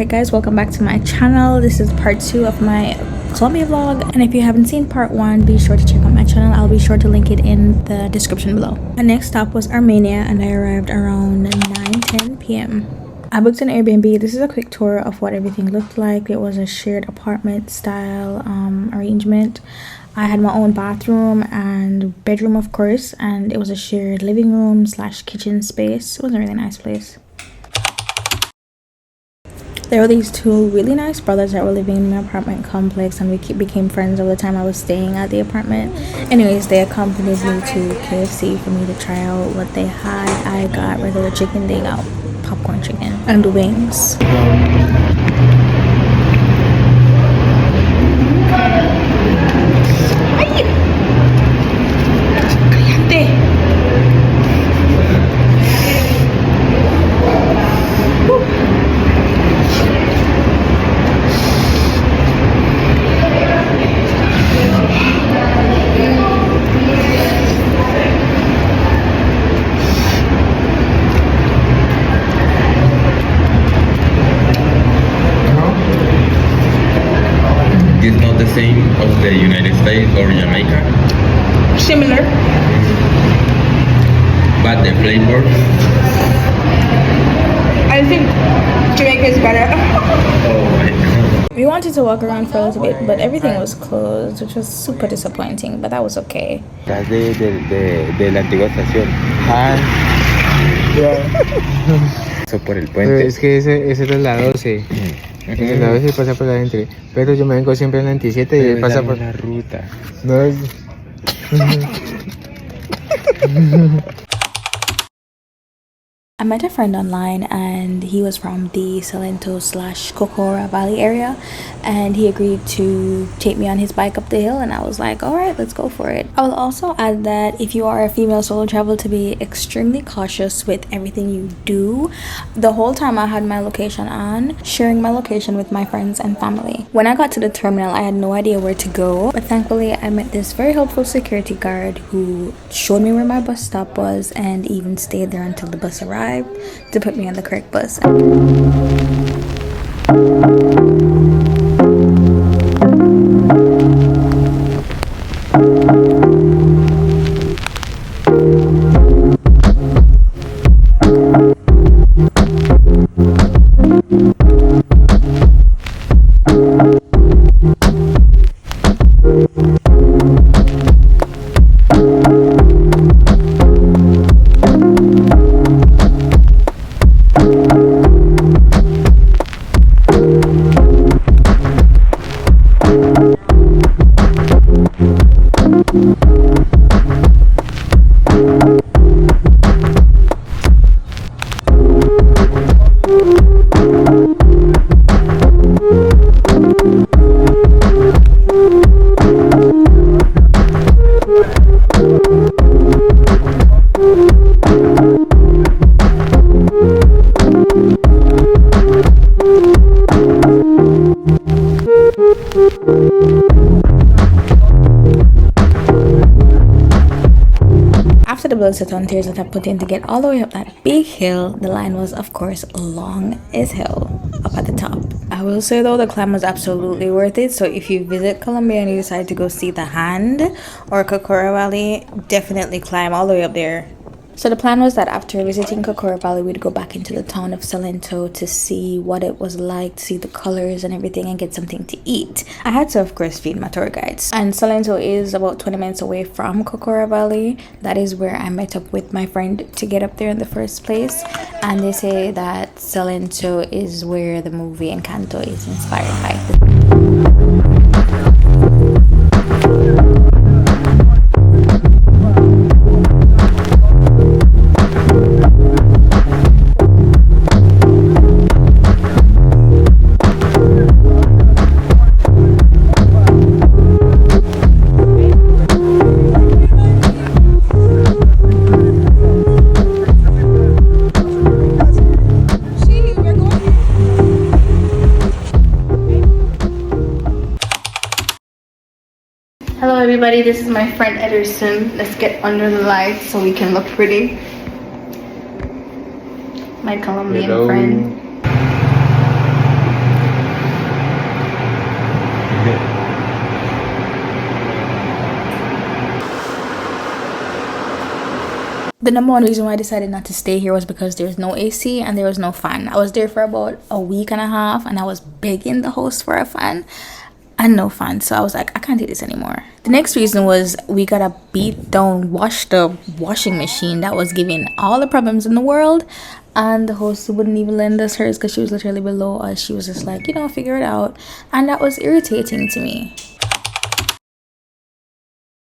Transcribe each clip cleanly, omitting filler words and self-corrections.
Alright guys, welcome back to my channel. This is part 2 of my Colombia vlog, and if you haven't seen part 1, be sure to check out my channel. I'll be sure to link it in the description below. My next stop was Armania, and I arrived around 9:10 p.m. I booked an Airbnb. This is a quick tour of what everything looked like. It was a shared apartment style arrangement. I had my own bathroom and bedroom, of course, and it was a shared living room slash kitchen space. It was a really nice place. There were these two really nice brothers that were living in my apartment complex, and we became friends over the time I was staying at the apartment. Anyways, they accompanied me to KFC for me to try out what they had. I got regular chicken, they got popcorn chicken and the wings. It's not the same of the United States or Jamaica. Similar. But the flavor. I think Jamaica is better. Oh my god. We wanted to walk around for a little bit, but everything was closed, which was super disappointing, but that was okay. De la antigua estación. Eso por el puente. Pero es que ese es la 12. En la 12 pasa por la entre. Pero yo me vengo siempre en la 27 y él pasa por la ruta. No es... I met a friend online, and he was from the Salento / Cocora Valley area, and he agreed to take me on his bike up the hill, and I was like, alright, let's go for it. I will also add that if you are a female solo traveler, to be extremely cautious with everything you do. The whole time I had my location on, sharing my location with my friends and family. When I got to the terminal, I had no idea where to go, but thankfully I met this very helpful security guard who showed me where my bus stop was and even stayed there until the bus arrived to put me on the correct bus. After the blood, sweat, and tears that I put in to get all the way up that big hill, the line was, of course, long as hell up at the top. I will say though, the climb was absolutely worth it. So if you visit Colombia and you decide to go see the Hand or Cocora Valley, definitely climb all the way up there. So the plan was that after visiting Cocora Valley, we'd go back into the town of Salento to see what it was like, to see the colors and everything, and get something to eat. I had to, of course, feed my tour guides. And Salento is about 20 minutes away from Cocora Valley. That is where I met up with my friend to get up there in the first place. And they say that Salento is where the movie Encanto is inspired by. Hello everybody, this is my friend Ederson. Let's get under the lights so we can look pretty. My Colombian friend. The number one reason why I decided not to stay here was because there's no AC and there was no fan. I was there for about a week and a half and I was begging the host for a fan and no fan. So I was like, I can't do this anymore. The next reason was we got a beat down the washing machine that was giving all the problems in the world. And the host wouldn't even lend us hers because she was literally below us. She was just like, figure it out. And that was irritating to me.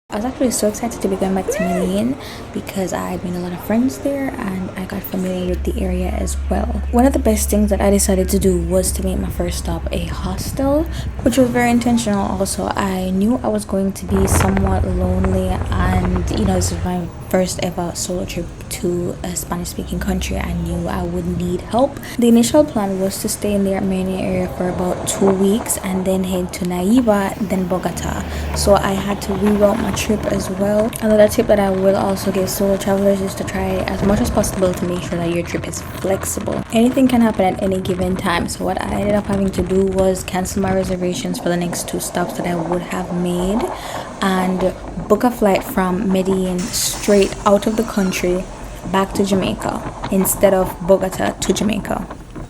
I was actually so excited to be going back to Medellín because I had made a lot of friends there and I got familiar with the area as well. One of the best things that I decided to do was to make my first stop a hostel, which was very intentional also. I knew I was going to be somewhat lonely and this is my first ever solo trip to a Spanish-speaking country. I knew I would need help. The initial plan was to stay in the Armania area for about 2 weeks and then head to Neiva, then Bogata. So I had to reroute my trip as well. Another tip that I will also give solo travelers is to try as much as possible to make sure that your trip is flexible. Anything can happen at any given time. So what I ended up having to do was cancel my reservations for the next 2 stops that I would have made and book a flight from Medellín straight out of the country back to Jamaica instead of Bogota to Jamaica.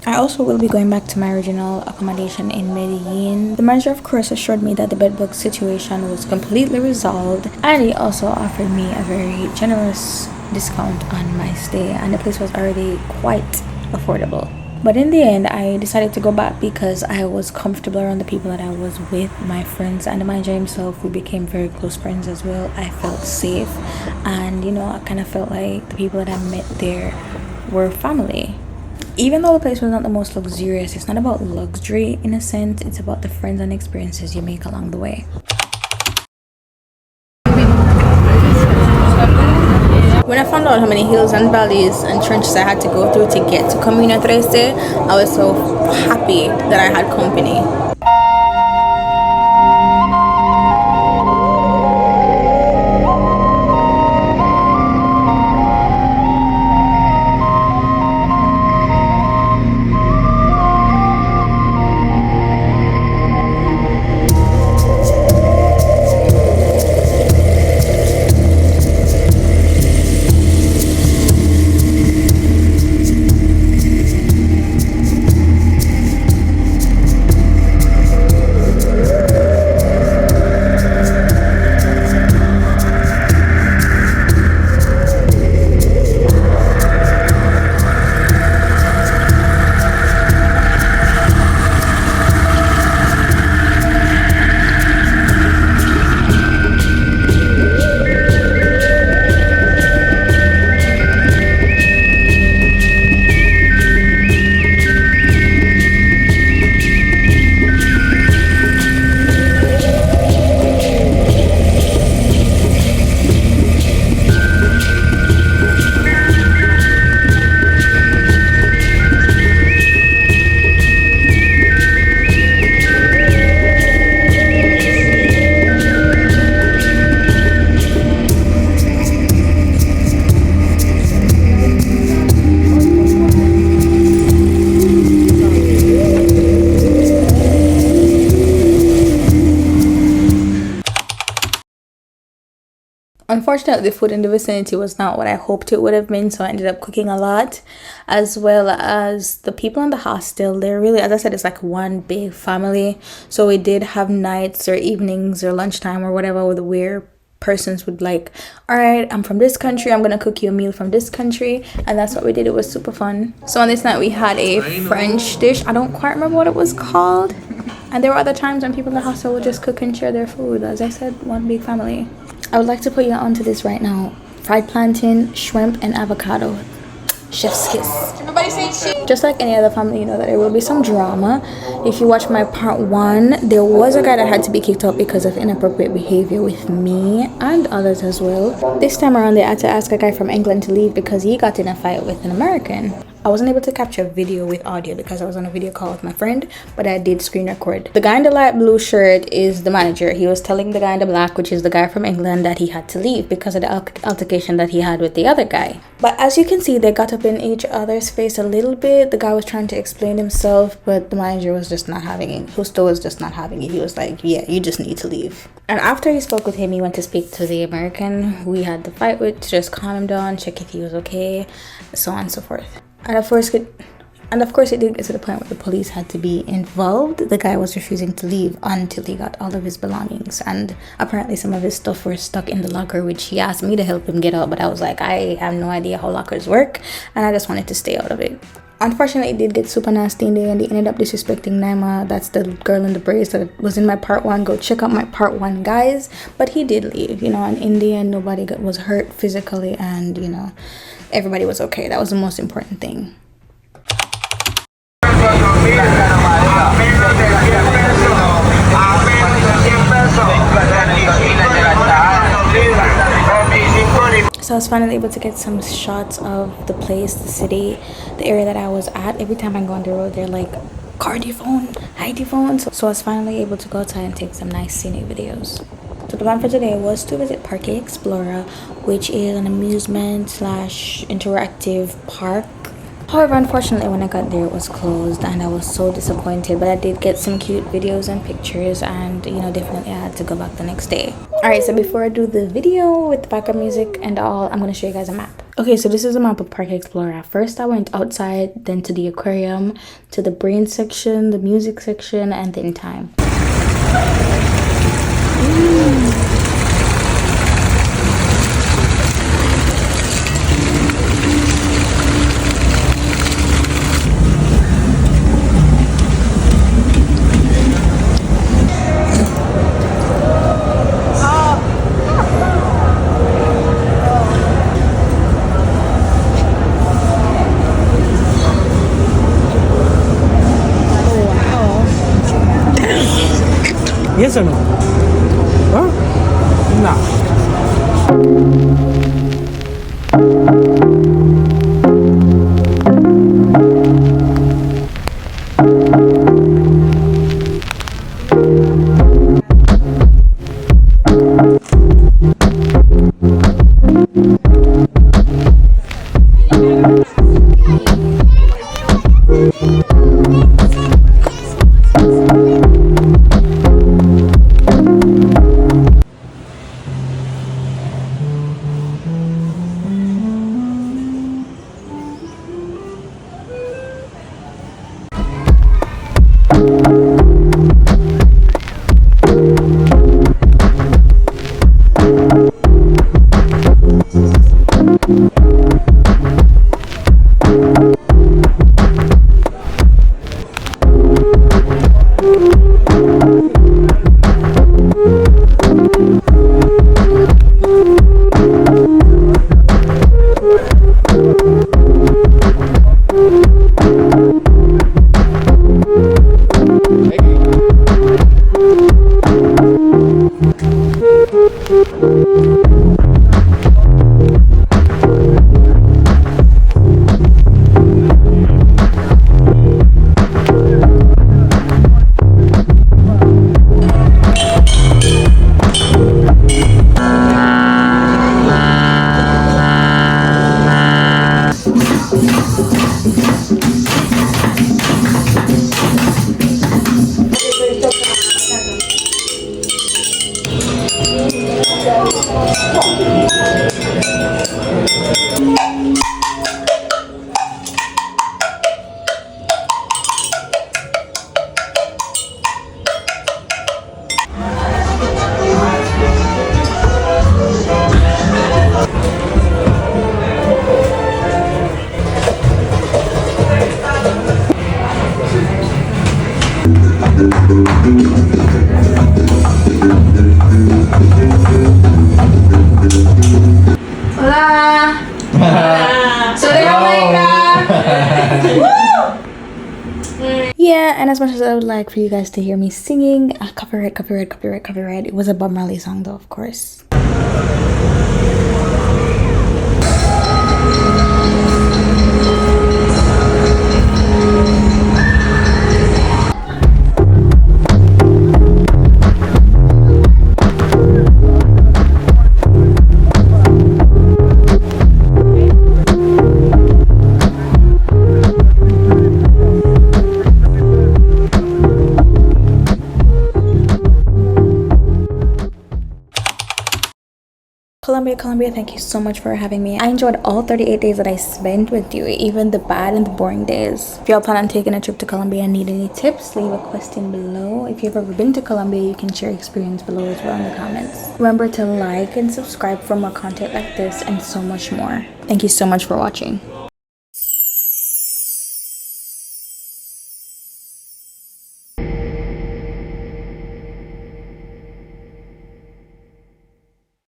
I also will be going back to my original accommodation in Medellín. The manager of course assured me that the bedbug situation was completely resolved and he also offered me a very generous discount on my stay and the place was already quite affordable. But in the end, I decided to go back because I was comfortable around the people that I was with, my friends and the manager himself. We became very close friends as well. I felt safe and I kind of felt like the people that I met there were family. Even though the place was not the most luxurious, it's not about luxury in a sense, it's about the friends and experiences you make along the way. When I found out how many hills and valleys and trenches I had to go through to get to Comuna 13, I was so happy that I had company. Unfortunately, the food in the vicinity was not what I hoped it would have been, so I ended up cooking a lot, as well as the people in the hostel. They're really, as I said, it's like one big family. So we did have nights or evenings or lunchtime or whatever where persons would like, all right, I'm from this country, I'm gonna cook you a meal from this country, and that's what we did. It was super fun. So on this night we had a French dish. I don't quite remember what it was called, and there were other times when people in the hostel would just cook and share their food. As I said, one big family. I would like to put you onto this right now: fried plantain, shrimp, and avocado. Chef's kiss. Everybody say cheese. Just like any other family, you know that there will be some drama. If you watch my part 1, there was a guy that had to be kicked out because of inappropriate behavior with me and others as well. This time around, they had to ask a guy from England to leave because he got in a fight with an American. I wasn't able to capture video with audio because I was on a video call with my friend, but I did screen record. The guy in the light blue shirt is the manager. He was telling the guy in the black, which is the guy from England, that he had to leave because of the altercation that he had with the other guy. But as you can see, they got up in each other's face a little bit. The guy was trying to explain himself, but the manager was just not having it. Hostel was just not having it. He was like, yeah, you just need to leave. And after he spoke with him, he went to speak to the American who he had the fight with to just calm him down, check if he was okay, so on and so forth. And of course, it did get to the point where the police had to be involved. The guy was refusing to leave until he got all of his belongings. And apparently some of his stuff were stuck in the locker, which he asked me to help him get out. But I was like, I have no idea how lockers work, and I just wanted to stay out of it. Unfortunately, it did get super nasty in there, and they ended up disrespecting Neiva. That's the girl in the braids that was in my part 1. Go check out my part 1, guys. But he did leave, and in the end, nobody was hurt physically, and, everybody was okay. That was the most important thing. So I was finally able to get some shots of the place, the city, the area that I was at. Every time I go on the road, they're like, card your phone, hide your phone. So I was finally able to go outside and take some nice scenic videos. So the plan for today was to visit Parque Explorer, which is an amusement / interactive park. However, unfortunately, when I got there, it was closed, and I was so disappointed. But I did get some cute videos and pictures, and definitely I had to go back the next day. Alright, so before I do the video with the background music and all, I'm going to show you guys a map. Okay, so this is a map of Parque Explorer. First, I went outside, then to the aquarium, to the brain section, the music section, and then time. Yes or no? Huh? No. Yeah, and as much as I would like for you guys to hear me singing, copyright, it was a Bob Marley song though, of course. Colombia, thank you so much for having me. I enjoyed all 38 days that I spent with you, even the bad and the boring days. If y'all plan on taking a trip to Colombia and need any tips, leave a question below. If you've ever been to Colombia, you can share your experience below as well in the comments. Remember to like and subscribe for more content like this and so much more. Thank you so much for watching.